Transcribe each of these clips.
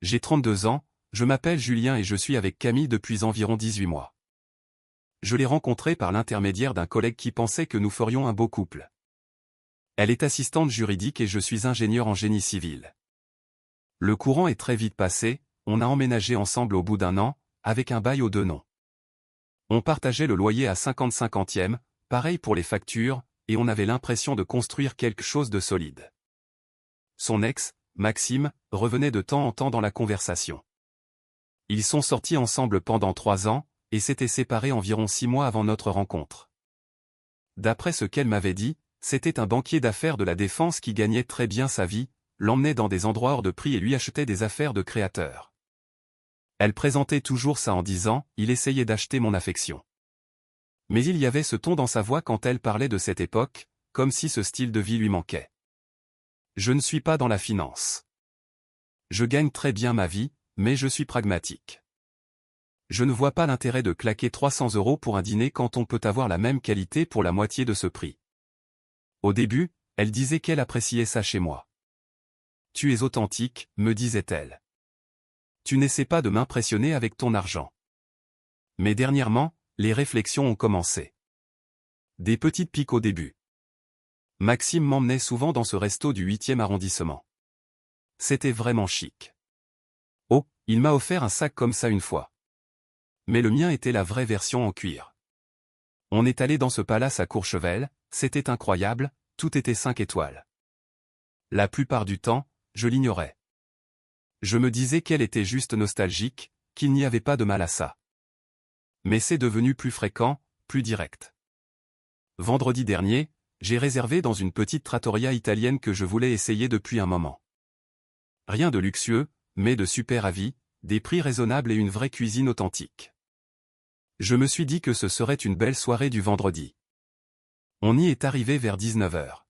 J'ai 32 ans, je m'appelle Julien et je suis avec Camille depuis environ 18 mois. Je l'ai rencontrée par l'intermédiaire d'un collègue qui pensait que nous ferions un beau couple. Elle est assistante juridique et je suis ingénieur en génie civil. Le courant est très vite passé, on a emménagé ensemble au bout d'un an, avec un bail aux deux noms. On partageait le loyer à 50-50e, pareil pour les factures, et on avait l'impression de construire quelque chose de solide. Son ex, Maxime, revenait de temps en temps dans la conversation. Ils sont sortis ensemble pendant 3 ans, et s'étaient séparés environ 6 mois avant notre rencontre. D'après ce qu'elle m'avait dit, c'était un banquier d'affaires de la Défense qui gagnait très bien sa vie, l'emmenait dans des endroits hors de prix et lui achetait des affaires de créateurs. Elle présentait toujours ça en disant « il essayait d'acheter mon affection ». Mais il y avait ce ton dans sa voix quand elle parlait de cette époque, comme si ce style de vie lui manquait. Je ne suis pas dans la finance. Je gagne très bien ma vie, mais je suis pragmatique. Je ne vois pas l'intérêt de claquer 300 € pour un dîner quand on peut avoir la même qualité pour la moitié de ce prix. Au début, elle disait qu'elle appréciait ça chez moi. « Tu es authentique », me disait-elle. « Tu n'essaies pas de m'impressionner avec ton argent. » Mais dernièrement, les réflexions ont commencé. Des petites piques au début. Maxime m'emmenait souvent dans ce resto du 8e arrondissement. C'était vraiment chic. Oh, il m'a offert un sac comme ça une fois. Mais le mien était la vraie version en cuir. On est allé dans ce palace à Courchevel, c'était incroyable, tout était 5 étoiles. La plupart du temps, je l'ignorais. Je me disais qu'elle était juste nostalgique, qu'il n'y avait pas de mal à ça. Mais c'est devenu plus fréquent, plus direct. Vendredi dernier, j'ai réservé dans une petite trattoria italienne que je voulais essayer depuis un moment. Rien de luxueux, mais de super avis, des prix raisonnables et une vraie cuisine authentique. Je me suis dit que ce serait une belle soirée du vendredi. On y est arrivé vers 19 h.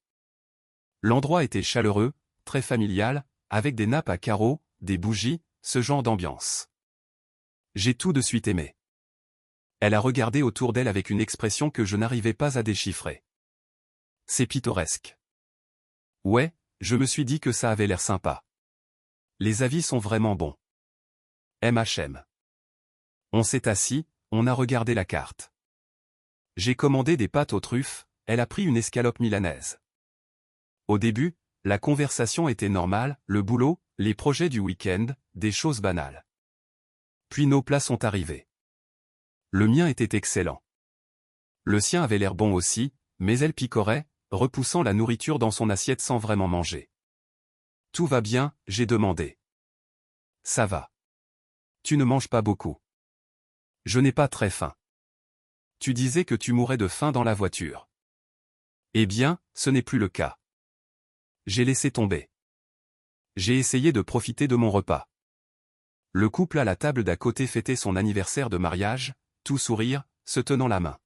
L'endroit était chaleureux, très familial, avec des nappes à carreaux, des bougies, ce genre d'ambiance. J'ai tout de suite aimé. Elle a regardé autour d'elle avec une expression que je n'arrivais pas à déchiffrer. C'est pittoresque. Ouais, je me suis dit que ça avait l'air sympa. Les avis sont vraiment bons. MHM. On s'est assis, on a regardé la carte. J'ai commandé des pâtes aux truffes, elle a pris une escalope milanaise. Au début, la conversation était normale, le boulot, les projets du week-end, des choses banales. Puis nos plats sont arrivés. Le mien était excellent. Le sien avait l'air bon aussi, mais elle picorait, repoussant la nourriture dans son assiette sans vraiment manger. « Tout va bien ?» j'ai demandé. « Ça va. Tu ne manges pas beaucoup. » « Je n'ai pas très faim. »« Tu disais que tu mourrais de faim dans la voiture. » »« Eh bien, ce n'est plus le cas. » J'ai laissé tomber. J'ai essayé de profiter de mon repas. Le couple à la table d'à côté fêtait son anniversaire de mariage, tout sourire, se tenant la main.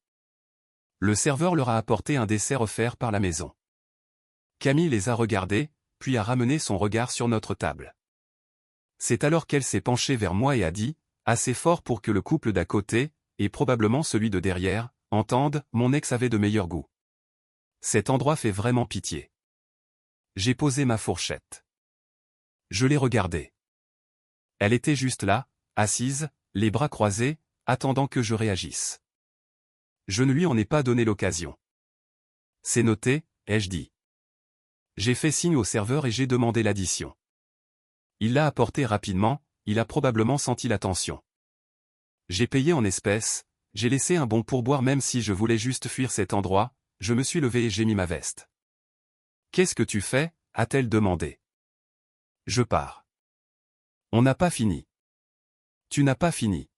Le serveur leur a apporté un dessert offert par la maison. Camille les a regardés, puis a ramené son regard sur notre table. C'est alors qu'elle s'est penchée vers moi et a dit, assez fort pour que le couple d'à côté, et probablement celui de derrière, entendent, mon ex avait de meilleurs goûts. Cet endroit fait vraiment pitié. J'ai posé ma fourchette. Je l'ai regardée. Elle était juste là, assise, les bras croisés, attendant que je réagisse. Je ne lui en ai pas donné l'occasion. C'est noté, ai-je dit. J'ai fait signe au serveur et j'ai demandé l'addition. Il l'a apporté rapidement, il a probablement senti la tension. J'ai payé en espèces, j'ai laissé un bon pourboire même si je voulais juste fuir cet endroit, je me suis levé et j'ai mis ma veste. « Qu'est-ce que tu fais ?» a-t-elle demandé. « Je pars. » « On n'a pas fini. »« Tu n'as pas fini. »«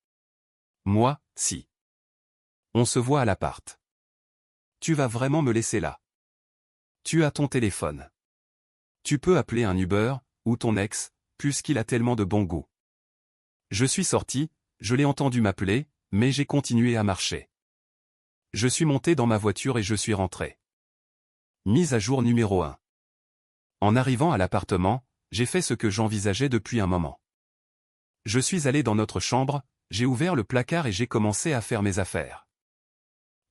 Moi, si. »« On se voit à l'appart. »« Tu vas vraiment me laisser là. »« Tu as ton téléphone. »« Tu peux appeler un Uber, ou ton ex, puisqu'il a tellement de bon goût. » Je suis sorti, je l'ai entendu m'appeler, mais j'ai continué à marcher. Je suis monté dans ma voiture et je suis rentré. Mise à jour numéro 1. En arrivant à l'appartement, j'ai fait ce que j'envisageais depuis un moment. Je suis allé dans notre chambre, j'ai ouvert le placard et j'ai commencé à faire mes affaires.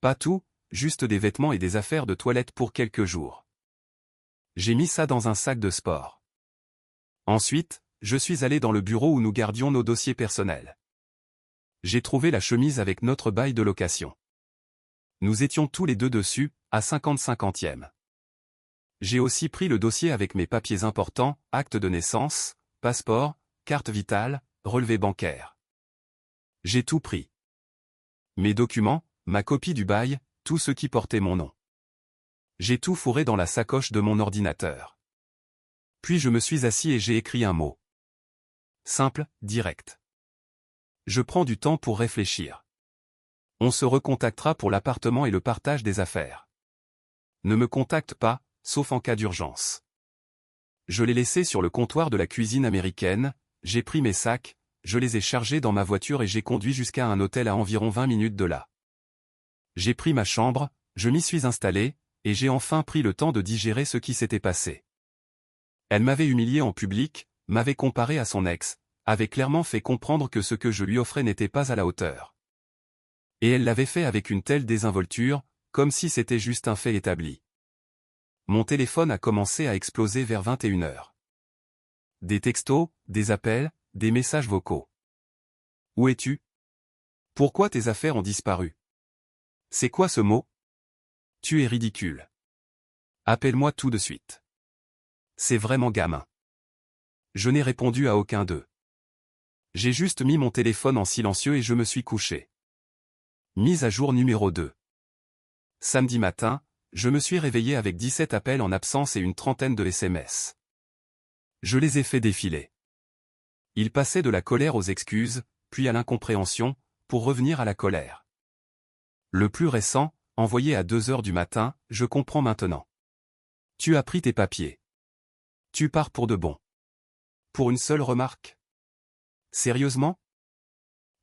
Pas tout, juste des vêtements et des affaires de toilette pour quelques jours. J'ai mis ça dans un sac de sport. Ensuite, je suis allé dans le bureau où nous gardions nos dossiers personnels. J'ai trouvé la chemise avec notre bail de location. Nous étions tous les deux dessus, à 50-50e. J'ai aussi pris le dossier avec mes papiers importants, acte de naissance, passeport, carte vitale, relevé bancaire. J'ai tout pris. Mes documents, ma copie du bail, tout ce qui portait mon nom. J'ai tout fourré dans la sacoche de mon ordinateur. Puis je me suis assis et j'ai écrit un mot. Simple, direct. Je prends du temps pour réfléchir. On se recontactera pour l'appartement et le partage des affaires. Ne me contacte pas, sauf en cas d'urgence. Je l'ai laissé sur le comptoir de la cuisine américaine, j'ai pris mes sacs, je les ai chargés dans ma voiture et j'ai conduit jusqu'à un hôtel à environ 20 minutes de là. J'ai pris ma chambre, je m'y suis installé, et j'ai enfin pris le temps de digérer ce qui s'était passé. Elle m'avait humilié en public, m'avait comparé à son ex, avait clairement fait comprendre que ce que je lui offrais n'était pas à la hauteur. Et elle l'avait fait avec une telle désinvolture, comme si c'était juste un fait établi. Mon téléphone a commencé à exploser vers 21h. Des textos, des appels, des messages vocaux. Où es-tu? Pourquoi tes affaires ont disparu? C'est quoi ce mot? Tu es ridicule. Appelle-moi tout de suite. C'est vraiment gamin. Je n'ai répondu à aucun d'eux. J'ai juste mis mon téléphone en silencieux et je me suis couché. Mise à jour numéro 2. Samedi matin, je me suis réveillé avec 17 appels en absence et une trentaine de SMS. Je les ai fait défiler. Ils passaient de la colère aux excuses, puis à l'incompréhension, pour revenir à la colère. Le plus récent, envoyé à 2h du matin, je comprends maintenant. Tu as pris tes papiers. Tu pars pour de bon. Pour une seule remarque? Sérieusement?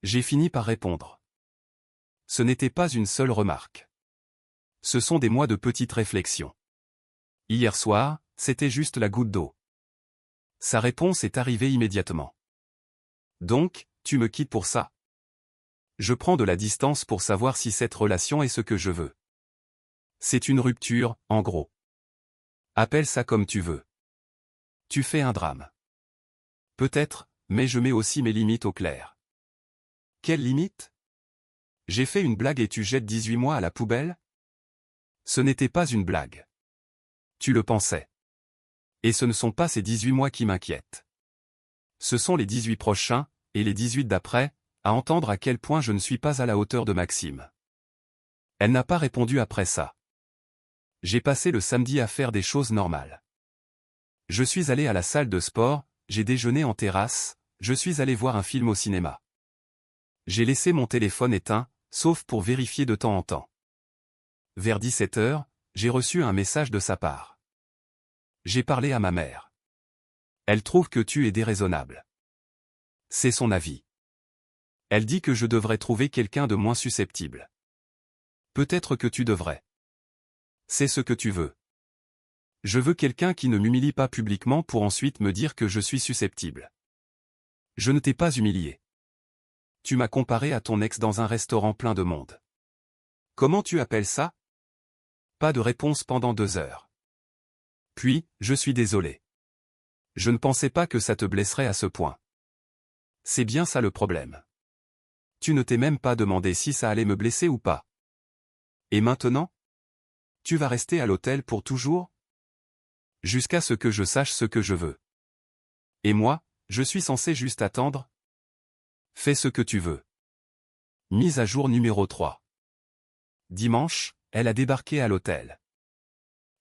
J'ai fini par répondre. Ce n'était pas une seule remarque. Ce sont des mois de petites réflexions. Hier soir, c'était juste la goutte d'eau. Sa réponse est arrivée immédiatement. Donc, tu me quittes pour ça? Je prends de la distance pour savoir si cette relation est ce que je veux. C'est une rupture, en gros. Appelle ça comme tu veux. Tu fais un drame. Peut-être, mais je mets aussi mes limites au clair. Quelles limites? J'ai fait une blague et tu jettes 18 mois à la poubelle? Ce n'était pas une blague. Tu le pensais. Et ce ne sont pas ces 18 mois qui m'inquiètent. Ce sont les 18 prochains, et les 18 d'après, à entendre à quel point je ne suis pas à la hauteur de Maxime. Elle n'a pas répondu après ça. J'ai passé le samedi à faire des choses normales. Je suis allé à la salle de sport, j'ai déjeuné en terrasse, je suis allé voir un film au cinéma. J'ai laissé mon téléphone éteint, sauf pour vérifier de temps en temps. Vers 17h, j'ai reçu un message de sa part. J'ai parlé à ma mère. Elle trouve que tu es déraisonnable. C'est son avis. Elle dit que je devrais trouver quelqu'un de moins susceptible. Peut-être que tu devrais. C'est ce que tu veux. Je veux quelqu'un qui ne m'humilie pas publiquement pour ensuite me dire que je suis susceptible. Je ne t'ai pas humilié. Tu m'as comparé à ton ex dans un restaurant plein de monde. Comment tu appelles ça? Pas de réponse pendant 2 heures. Puis, je suis désolé. Je ne pensais pas que ça te blesserait à ce point. C'est bien ça le problème. Tu ne t'es même pas demandé si ça allait me blesser ou pas. Et maintenant? Tu vas rester à l'hôtel pour toujours? Jusqu'à ce que je sache ce que je veux. Et moi, je suis censé juste attendre? Fais ce que tu veux. Mise à jour numéro 3. Dimanche, elle a débarqué à l'hôtel.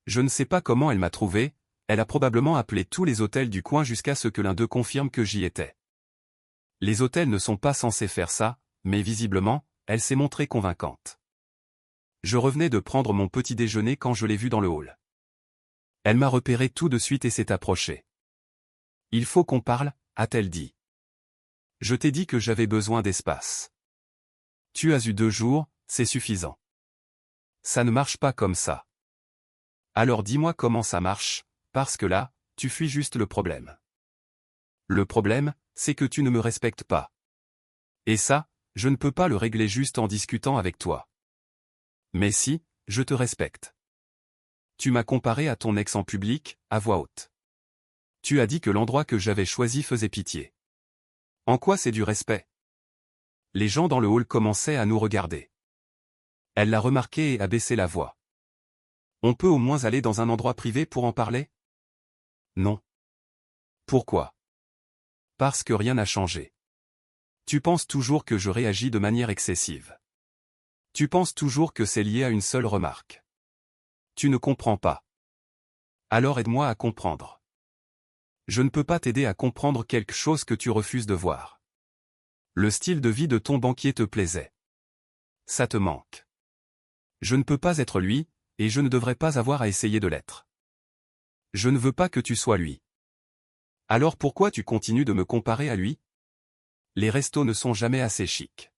Je ne sais pas comment elle m'a trouvé, elle a probablement appelé tous les hôtels du coin jusqu'à ce que l'un d'eux confirme que j'y étais. Les hôtels ne sont pas censés faire ça, mais visiblement, elle s'est montrée convaincante. Je revenais de prendre mon petit déjeuner quand je l'ai vue dans le hall. Elle m'a repéré tout de suite et s'est approchée. Il faut qu'on parle, a-t-elle dit. Je t'ai dit que j'avais besoin d'espace. Tu as eu 2 jours, c'est suffisant. Ça ne marche pas comme ça. Alors dis-moi comment ça marche, parce que là, tu fuis juste le problème. Le problème, c'est que tu ne me respectes pas. Et ça, je ne peux pas le régler juste en discutant avec toi. Mais si, je te respecte. Tu m'as comparé à ton ex en public, à voix haute. Tu as dit que l'endroit que j'avais choisi faisait pitié. En quoi c'est du respect? Les gens dans le hall commençaient à nous regarder. Elle l'a remarqué et a baissé la voix. On peut au moins aller dans un endroit privé pour en parler? Non. Pourquoi? Parce que rien n'a changé. Tu penses toujours que je réagis de manière excessive. Tu penses toujours que c'est lié à une seule remarque. Tu ne comprends pas. Alors aide-moi à comprendre. Je ne peux pas t'aider à comprendre quelque chose que tu refuses de voir. Le style de vie de ton banquier te plaisait. Ça te manque. Je ne peux pas être lui, et je ne devrais pas avoir à essayer de l'être. Je ne veux pas que tu sois lui. Alors pourquoi tu continues de me comparer à lui? Les restos ne sont jamais assez chics.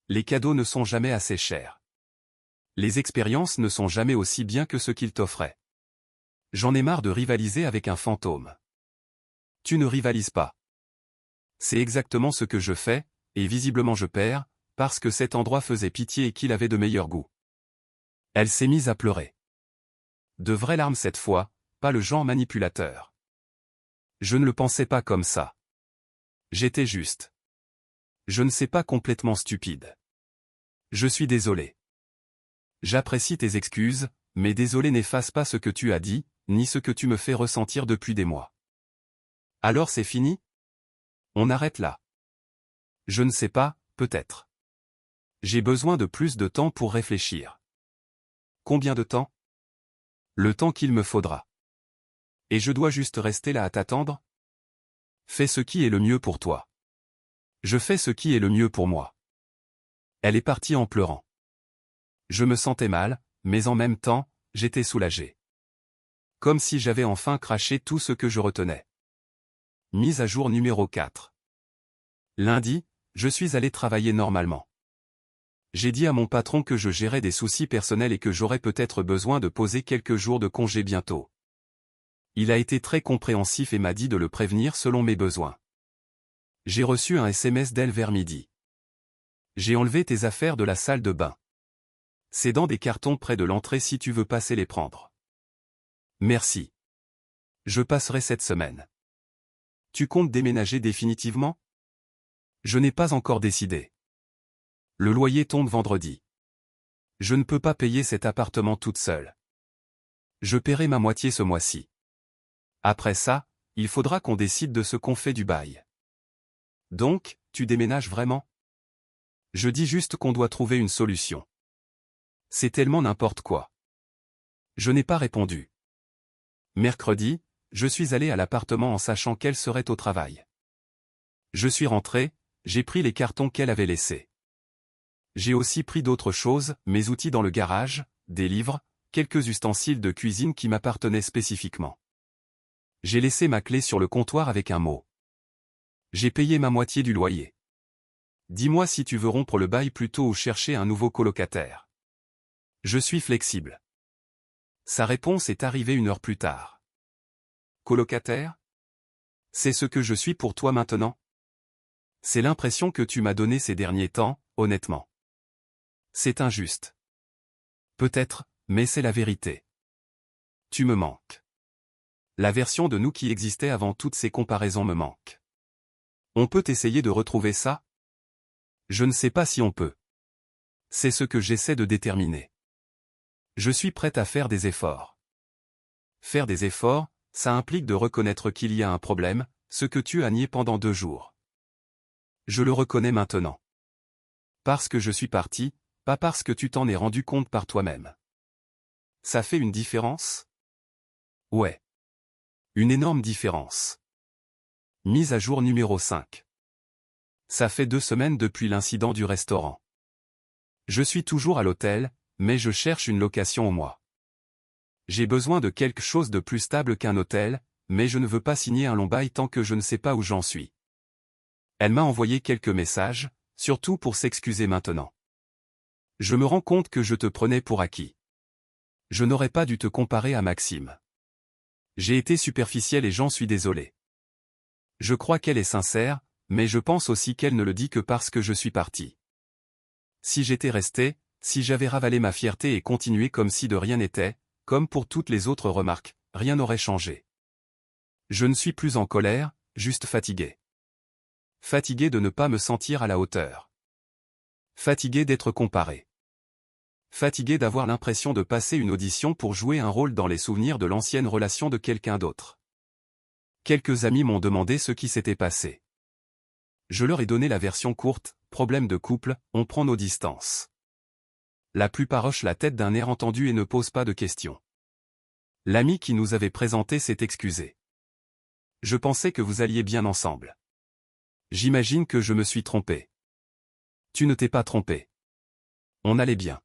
Les cadeaux ne sont jamais assez chers. Les expériences ne sont jamais aussi bien que ce qu'ils t'offraient. J'en ai marre de rivaliser avec un fantôme. Tu ne rivalises pas. C'est exactement ce que je fais, et visiblement je perds, parce que cet endroit faisait pitié et qu'il avait de meilleurs goûts. Elle s'est mise à pleurer. De vraies larmes cette fois, pas le genre manipulateur. Je ne le pensais pas comme ça. J'étais juste. Je ne sais pas complètement stupide. Je suis désolé. J'apprécie tes excuses, mais désolé n'efface pas ce que tu as dit, ni ce que tu me fais ressentir depuis des mois. Alors c'est fini? On arrête là. Je ne sais pas, peut-être. J'ai besoin de plus de temps pour réfléchir. Combien de temps? Le temps qu'il me faudra. Et je dois juste rester là à t'attendre? Fais ce qui est le mieux pour toi. Je fais ce qui est le mieux pour moi. Elle est partie en pleurant. Je me sentais mal, mais en même temps, j'étais soulagé. Comme si j'avais enfin craché tout ce que je retenais. Mise à jour numéro 4. Lundi, je suis allé travailler normalement. J'ai dit à mon patron que je gérais des soucis personnels et que j'aurais peut-être besoin de poser quelques jours de congé bientôt. Il a été très compréhensif et m'a dit de le prévenir selon mes besoins. J'ai reçu un SMS d'elle vers midi. J'ai enlevé tes affaires de la salle de bain. C'est dans des cartons près de l'entrée si tu veux passer les prendre. Merci. Je passerai cette semaine. Tu comptes déménager définitivement? Je n'ai pas encore décidé. Le loyer tombe vendredi. Je ne peux pas payer cet appartement toute seule. Je paierai ma moitié ce mois-ci. Après ça, il faudra qu'on décide de ce qu'on fait du bail. Donc, tu déménages vraiment? Je dis juste qu'on doit trouver une solution. C'est tellement n'importe quoi. Je n'ai pas répondu. Mercredi, je suis allé à l'appartement en sachant qu'elle serait au travail. Je suis rentré, j'ai pris les cartons qu'elle avait laissés. J'ai aussi pris d'autres choses, mes outils dans le garage, des livres, quelques ustensiles de cuisine qui m'appartenaient spécifiquement. J'ai laissé ma clé sur le comptoir avec un mot. J'ai payé ma moitié du loyer. Dis-moi si tu veux rompre le bail plutôt ou chercher un nouveau colocataire. Je suis flexible. Sa réponse est arrivée 1 heure plus tard. Colocataire? C'est ce que je suis pour toi maintenant? C'est l'impression que tu m'as donnée ces derniers temps, honnêtement. C'est injuste. Peut-être, mais c'est la vérité. Tu me manques. La version de nous qui existait avant toutes ces comparaisons me manque. On peut essayer de retrouver ça? Je ne sais pas si on peut. C'est ce que j'essaie de déterminer. Je suis prête à faire des efforts. Faire des efforts, ça implique de reconnaître qu'il y a un problème, ce que tu as nié pendant 2 jours. Je le reconnais maintenant. Parce que je suis parti, pas parce que tu t'en es rendu compte par toi-même. Ça fait une différence? Ouais. Une énorme différence. Mise à jour numéro 5. Ça fait 2 semaines depuis l'incident du restaurant. Je suis toujours à l'hôtel, mais je cherche une location au mois. J'ai besoin de quelque chose de plus stable qu'un hôtel, mais je ne veux pas signer un long bail tant que je ne sais pas où j'en suis. Elle m'a envoyé quelques messages, surtout pour s'excuser maintenant. Je me rends compte que je te prenais pour acquis. Je n'aurais pas dû te comparer à Maxime. J'ai été superficiel et j'en suis désolé. Je crois qu'elle est sincère, mais je pense aussi qu'elle ne le dit que parce que je suis parti. Si j'étais resté, si j'avais ravalé ma fierté et continué comme si de rien n'était, comme pour toutes les autres remarques, rien n'aurait changé. Je ne suis plus en colère, juste fatigué. Fatigué de ne pas me sentir à la hauteur. Fatigué d'être comparé. Fatigué d'avoir l'impression de passer une audition pour jouer un rôle dans les souvenirs de l'ancienne relation de quelqu'un d'autre. Quelques amis m'ont demandé ce qui s'était passé. Je leur ai donné la version courte, problème de couple, on prend nos distances. La plupart hochent la tête d'un air entendu et ne posent pas de questions. L'ami qui nous avait présenté s'est excusé. Je pensais que vous alliez bien ensemble. J'imagine que je me suis trompé. Tu ne t'es pas trompé. On allait bien.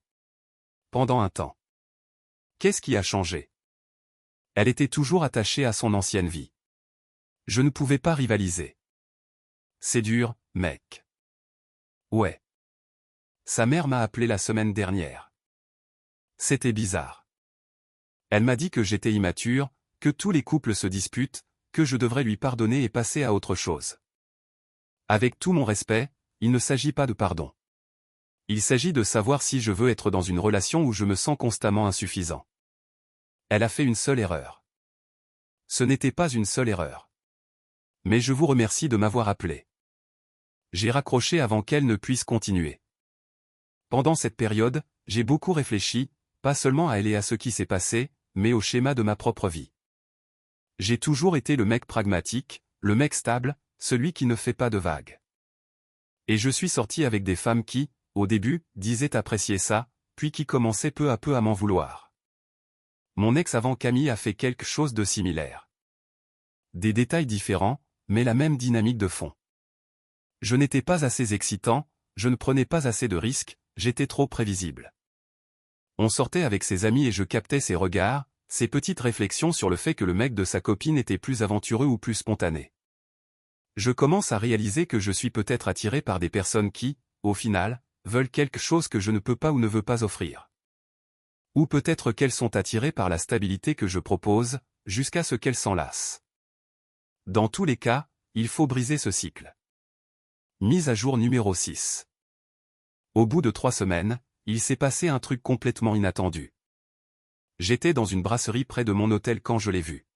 Pendant un temps. Qu'est-ce qui a changé? Elle était toujours attachée à son ancienne vie. Je ne pouvais pas rivaliser. C'est dur, mec. Ouais. Sa mère m'a appelé la semaine dernière. C'était bizarre. Elle m'a dit que j'étais immature, que tous les couples se disputent, que je devrais lui pardonner et passer à autre chose. Avec tout mon respect, il ne s'agit pas de pardon. Il s'agit de savoir si je veux être dans une relation où je me sens constamment insuffisant. Elle a fait une seule erreur. Ce n'était pas une seule erreur. Mais je vous remercie de m'avoir appelé. J'ai raccroché avant qu'elle ne puisse continuer. Pendant cette période, j'ai beaucoup réfléchi, pas seulement à elle et à ce qui s'est passé, mais au schéma de ma propre vie. J'ai toujours été le mec pragmatique, le mec stable, celui qui ne fait pas de vagues. Et je suis sorti avec des femmes qui, au début, disaient apprécier ça, puis qui commençaient peu à peu à m'en vouloir. Mon ex avant Camille a fait quelque chose de similaire. Des détails différents, mais la même dynamique de fond. Je n'étais pas assez excitant, je ne prenais pas assez de risques, j'étais trop prévisible. On sortait avec ses amis et je captais ses regards, ses petites réflexions sur le fait que le mec de sa copine était plus aventureux ou plus spontané. Je commence à réaliser que je suis peut-être attiré par des personnes qui, au final, veulent quelque chose que je ne peux pas ou ne veux pas offrir. Ou peut-être qu'elles sont attirées par la stabilité que je propose, jusqu'à ce qu'elles s'en lassent. Dans tous les cas, il faut briser ce cycle. Mise à jour numéro 6. Au bout de 3 semaines, il s'est passé un truc complètement inattendu. J'étais dans une brasserie près de mon hôtel quand je l'ai vu.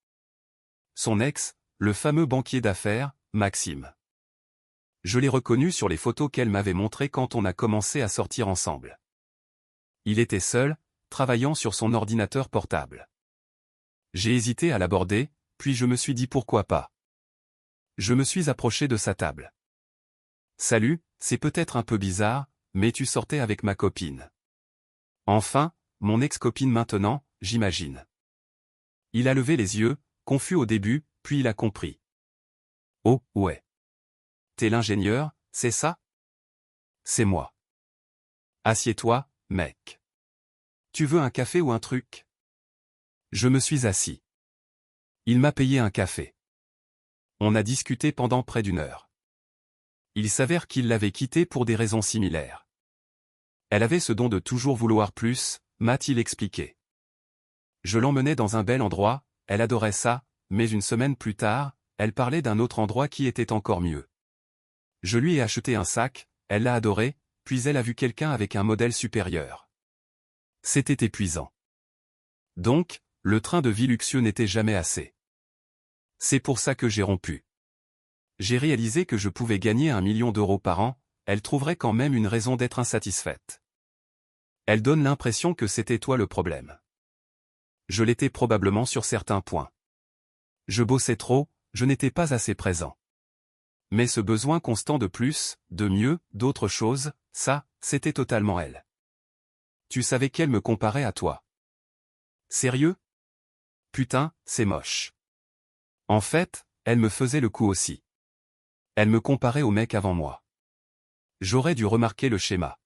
Son ex, le fameux banquier d'affaires, Maxime. Je l'ai reconnu sur les photos qu'elle m'avait montrées quand on a commencé à sortir ensemble. Il était seul, travaillant sur son ordinateur portable. J'ai hésité à l'aborder, puis je me suis dit pourquoi pas. Je me suis approché de sa table. Salut, c'est peut-être un peu bizarre, mais tu sortais avec ma copine. Enfin, mon ex-copine maintenant, j'imagine. Il a levé les yeux, confus au début, puis il a compris. Oh, ouais. T'es l'ingénieur, c'est ça? C'est moi. Assieds-toi, mec. Tu veux un café ou un truc? Je me suis assis. Il m'a payé un café. On a discuté pendant près d'1 heure. Il s'avère qu'il l'avait quittée pour des raisons similaires. Elle avait ce don de toujours vouloir plus, m'a-t-il expliqué. Je l'emmenais dans un bel endroit, elle adorait ça, mais une semaine plus tard, elle parlait d'un autre endroit qui était encore mieux. Je lui ai acheté un sac, elle l'a adoré, puis elle a vu quelqu'un avec un modèle supérieur. C'était épuisant. Donc, le train de vie luxueux n'était jamais assez. C'est pour ça que j'ai rompu. J'ai réalisé que je pouvais gagner 1 million d'euros par an, elle trouverait quand même une raison d'être insatisfaite. Elle donne l'impression que c'était toi le problème. Je l'étais probablement sur certains points. Je bossais trop, je n'étais pas assez présent. Mais ce besoin constant de plus, de mieux, d'autre chose, ça, c'était totalement elle. Tu savais qu'elle me comparait à toi. Sérieux? Putain, c'est moche. En fait, elle me faisait le coup aussi. Elle me comparait au mec avant moi. J'aurais dû remarquer le schéma.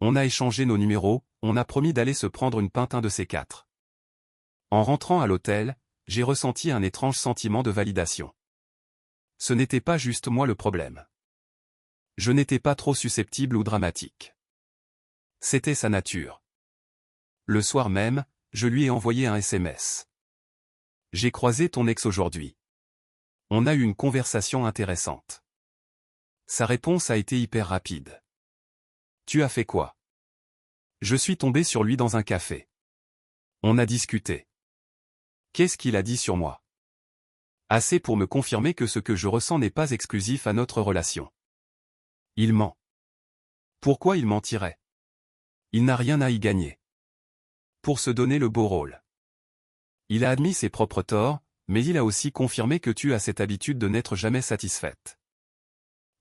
On a échangé nos numéros, on a promis d'aller se prendre une pinte un de ces 4. En rentrant à l'hôtel, j'ai ressenti un étrange sentiment de validation. Ce n'était pas juste moi le problème. Je n'étais pas trop susceptible ou dramatique. C'était sa nature. Le soir même, je lui ai envoyé un SMS. J'ai croisé ton ex aujourd'hui. On a eu une conversation intéressante. Sa réponse a été hyper rapide. Tu as fait quoi? Je suis tombé sur lui dans un café. On a discuté. Qu'est-ce qu'il a dit sur moi? Assez pour me confirmer que ce que je ressens n'est pas exclusif à notre relation. Il ment. Pourquoi il mentirait? Il n'a rien à y gagner. Pour se donner le beau rôle. Il a admis ses propres torts, mais il a aussi confirmé que tu as cette habitude de n'être jamais satisfaite.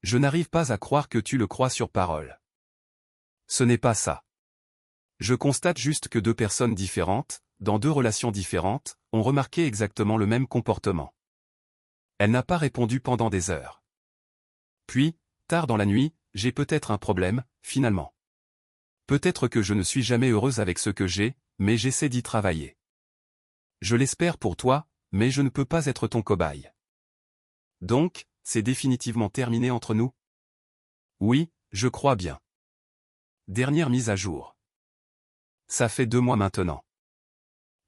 Je n'arrive pas à croire que tu le crois sur parole. Ce n'est pas ça. Je constate juste que deux personnes différentes, dans deux relations différentes, ont remarqué exactement le même comportement. Elle n'a pas répondu pendant des heures. Puis, tard dans la nuit, j'ai peut-être un problème, finalement. Peut-être que je ne suis jamais heureuse avec ce que j'ai, mais j'essaie d'y travailler. Je l'espère pour toi, mais je ne peux pas être ton cobaye. Donc, c'est définitivement terminé entre nous? Oui, je crois bien. Dernière mise à jour. Ça fait 2 mois maintenant.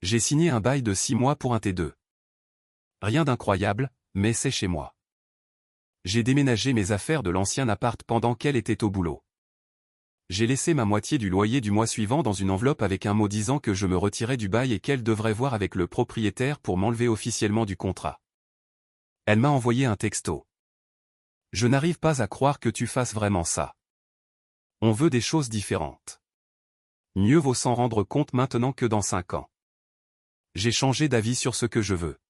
J'ai signé un bail de 6 mois pour un T2. Rien d'incroyable, mais c'est chez moi. J'ai déménagé mes affaires de l'ancien appart pendant qu'elle était au boulot. J'ai laissé ma moitié du loyer du mois suivant dans une enveloppe avec un mot disant que je me retirais du bail et qu'elle devrait voir avec le propriétaire pour m'enlever officiellement du contrat. Elle m'a envoyé un texto. Je n'arrive pas à croire que tu fasses vraiment ça. On veut des choses différentes. Mieux vaut s'en rendre compte maintenant que dans 5 ans. J'ai changé d'avis sur ce que je veux.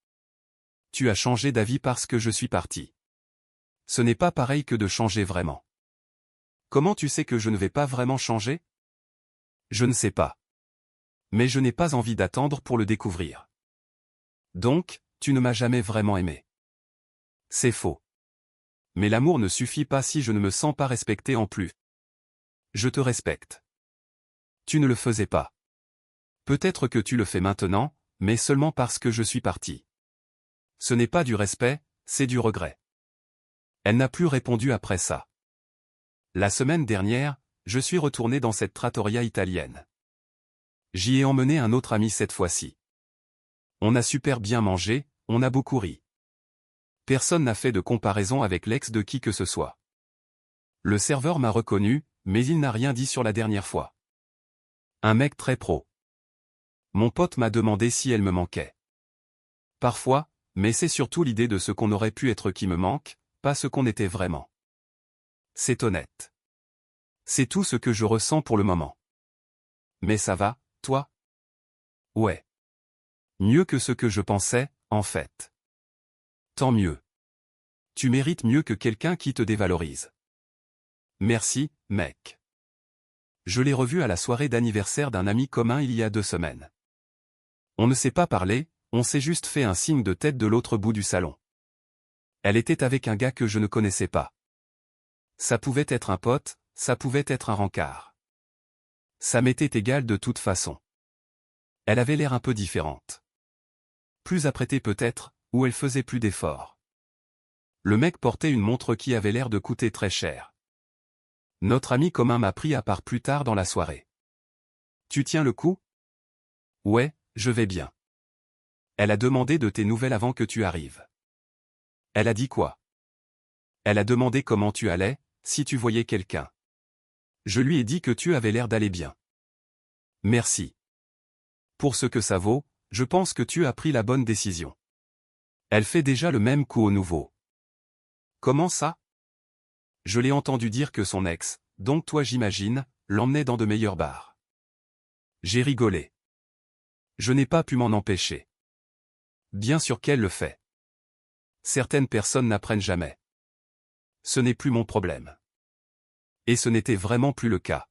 Tu as changé d'avis parce que je suis parti. Ce n'est pas pareil que de changer vraiment. Comment tu sais que je ne vais pas vraiment changer? Je ne sais pas. Mais je n'ai pas envie d'attendre pour le découvrir. Donc, tu ne m'as jamais vraiment aimé. C'est faux. Mais l'amour ne suffit pas si je ne me sens pas respecté en plus. Je te respecte. Tu ne le faisais pas. Peut-être que tu le fais maintenant, mais seulement parce que je suis parti. Ce n'est pas du respect, c'est du regret. Elle n'a plus répondu après ça. La semaine dernière, je suis retourné dans cette trattoria italienne. J'y ai emmené un autre ami cette fois-ci. On a super bien mangé, on a beaucoup ri. Personne n'a fait de comparaison avec l'ex de qui que ce soit. Le serveur m'a reconnu, mais il n'a rien dit sur la dernière fois. Un mec très pro. Mon pote m'a demandé si elle me manquait. Parfois, mais c'est surtout l'idée de ce qu'on aurait pu être qui me manque, pas ce qu'on était vraiment. C'est honnête. C'est tout ce que je ressens pour le moment. Mais ça va, toi? Ouais. Mieux que ce que je pensais, en fait. Tant mieux. Tu mérites mieux que quelqu'un qui te dévalorise. Merci, mec. Je l'ai revu à la soirée d'anniversaire d'un ami commun il y a 2 semaines. On ne s'est pas parlé, on s'est juste fait un signe de tête de l'autre bout du salon. Elle était avec un gars que je ne connaissais pas. Ça pouvait être un pote, ça pouvait être un rencard. Ça m'était égal de toute façon. Elle avait l'air un peu différente. Plus apprêtée peut-être, ou elle faisait plus d'efforts. Le mec portait une montre qui avait l'air de coûter très cher. Notre ami commun m'a pris à part plus tard dans la soirée. Tu tiens le coup? Ouais, je vais bien. Elle a demandé de tes nouvelles avant que tu arrives. Elle a dit quoi? Elle a demandé comment tu allais, si tu voyais quelqu'un. Je lui ai dit que tu avais l'air d'aller bien. Merci. Pour ce que ça vaut, je pense que tu as pris la bonne décision. Elle fait déjà le même coup au nouveau. Comment ça? Je l'ai entendu dire que son ex, donc toi j'imagine, l'emmenait dans de meilleurs bars. J'ai rigolé. Je n'ai pas pu m'en empêcher. Bien sûr qu'elle le fait. Certaines personnes n'apprennent jamais. Ce n'est plus mon problème. Et ce n'était vraiment plus le cas.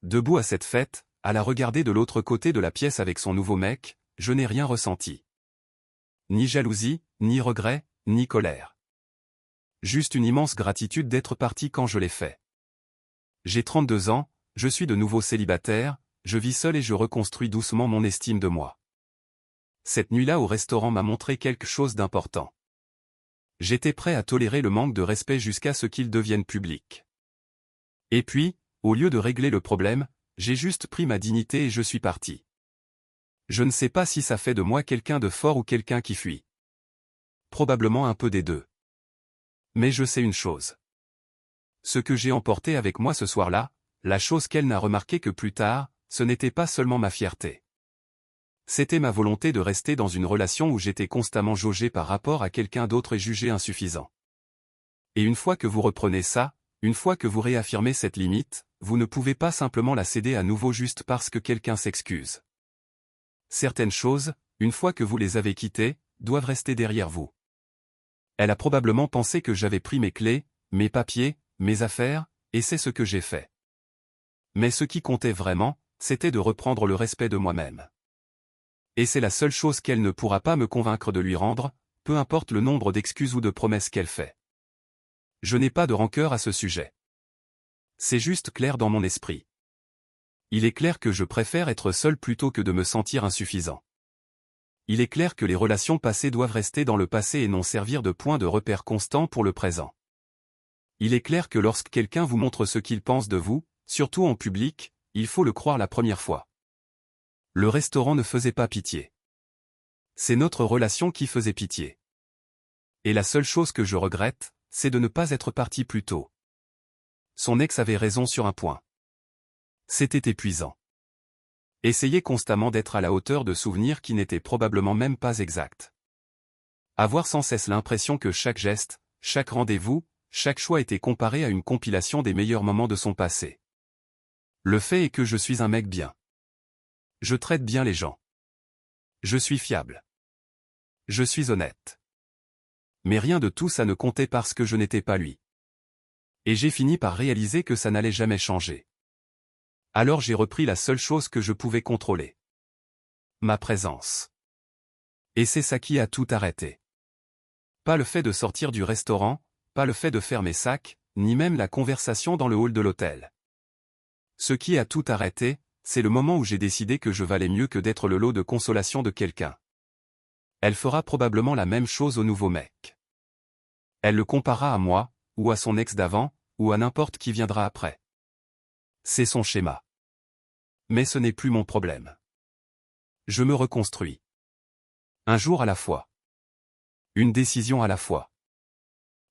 Debout à cette fête, à la regarder de l'autre côté de la pièce avec son nouveau mec, je n'ai rien ressenti. Ni jalousie, ni regret, ni colère. Juste une immense gratitude d'être parti quand je l'ai fait. J'ai 32 ans, je suis de nouveau célibataire, je vis seul et je reconstruis doucement mon estime de moi. Cette nuit-là au restaurant m'a montré quelque chose d'important. J'étais prêt à tolérer le manque de respect jusqu'à ce qu'il devienne public. Et puis, au lieu de régler le problème, j'ai juste pris ma dignité et je suis parti. Je ne sais pas si ça fait de moi quelqu'un de fort ou quelqu'un qui fuit. Probablement un peu des deux. Mais je sais une chose. Ce que j'ai emporté avec moi ce soir-là, la chose qu'elle n'a remarqué que plus tard, ce n'était pas seulement ma fierté. C'était ma volonté de rester dans une relation où j'étais constamment jaugé par rapport à quelqu'un d'autre et jugé insuffisant. Et une fois que vous reprenez ça, une fois que vous réaffirmez cette limite, vous ne pouvez pas simplement la céder à nouveau juste parce que quelqu'un s'excuse. Certaines choses, une fois que vous les avez quittées, doivent rester derrière vous. Elle a probablement pensé que j'avais pris mes clés, mes papiers, mes affaires, et c'est ce que j'ai fait. Mais ce qui comptait vraiment, c'était de reprendre le respect de moi-même. Et c'est la seule chose qu'elle ne pourra pas me convaincre de lui rendre, peu importe le nombre d'excuses ou de promesses qu'elle fait. Je n'ai pas de rancœur à ce sujet. C'est juste clair dans mon esprit. Il est clair que je préfère être seul plutôt que de me sentir insuffisant. Il est clair que les relations passées doivent rester dans le passé et non servir de point de repère constant pour le présent. Il est clair que lorsque quelqu'un vous montre ce qu'il pense de vous, surtout en public, il faut le croire la première fois. Le restaurant ne faisait pas pitié. C'est notre relation qui faisait pitié. Et la seule chose que je regrette, c'est de ne pas être parti plus tôt. Son ex avait raison sur un point. C'était épuisant. Essayer constamment d'être à la hauteur de souvenirs qui n'étaient probablement même pas exacts. Avoir sans cesse l'impression que chaque geste, chaque rendez-vous, chaque choix était comparé à une compilation des meilleurs moments de son passé. Le fait est que je suis un mec bien. Je traite bien les gens. Je suis fiable. Je suis honnête. Mais rien de tout ça ne comptait parce que je n'étais pas lui. Et j'ai fini par réaliser que ça n'allait jamais changer. Alors j'ai repris la seule chose que je pouvais contrôler. Ma présence. Et c'est ça qui a tout arrêté. Pas le fait de sortir du restaurant, pas le fait de faire mes sacs, ni même la conversation dans le hall de l'hôtel. Ce qui a tout arrêté, c'est le moment où j'ai décidé que je valais mieux que d'être le lot de consolation de quelqu'un. Elle fera probablement la même chose au nouveau mec. Elle le comparera à moi, ou à son ex d'avant, ou à n'importe qui viendra après. C'est son schéma. Mais ce n'est plus mon problème. Je me reconstruis. Un jour à la fois. Une décision à la fois.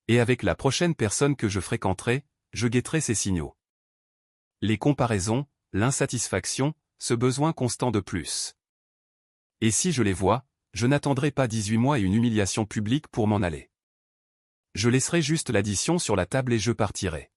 Et avec la prochaine personne que je fréquenterai, je guetterai ces signaux. Les comparaisons, l'insatisfaction, ce besoin constant de plus. Et si je les vois, je n'attendrai pas 18 mois et une humiliation publique pour m'en aller. Je laisserai juste l'addition sur la table et je partirai.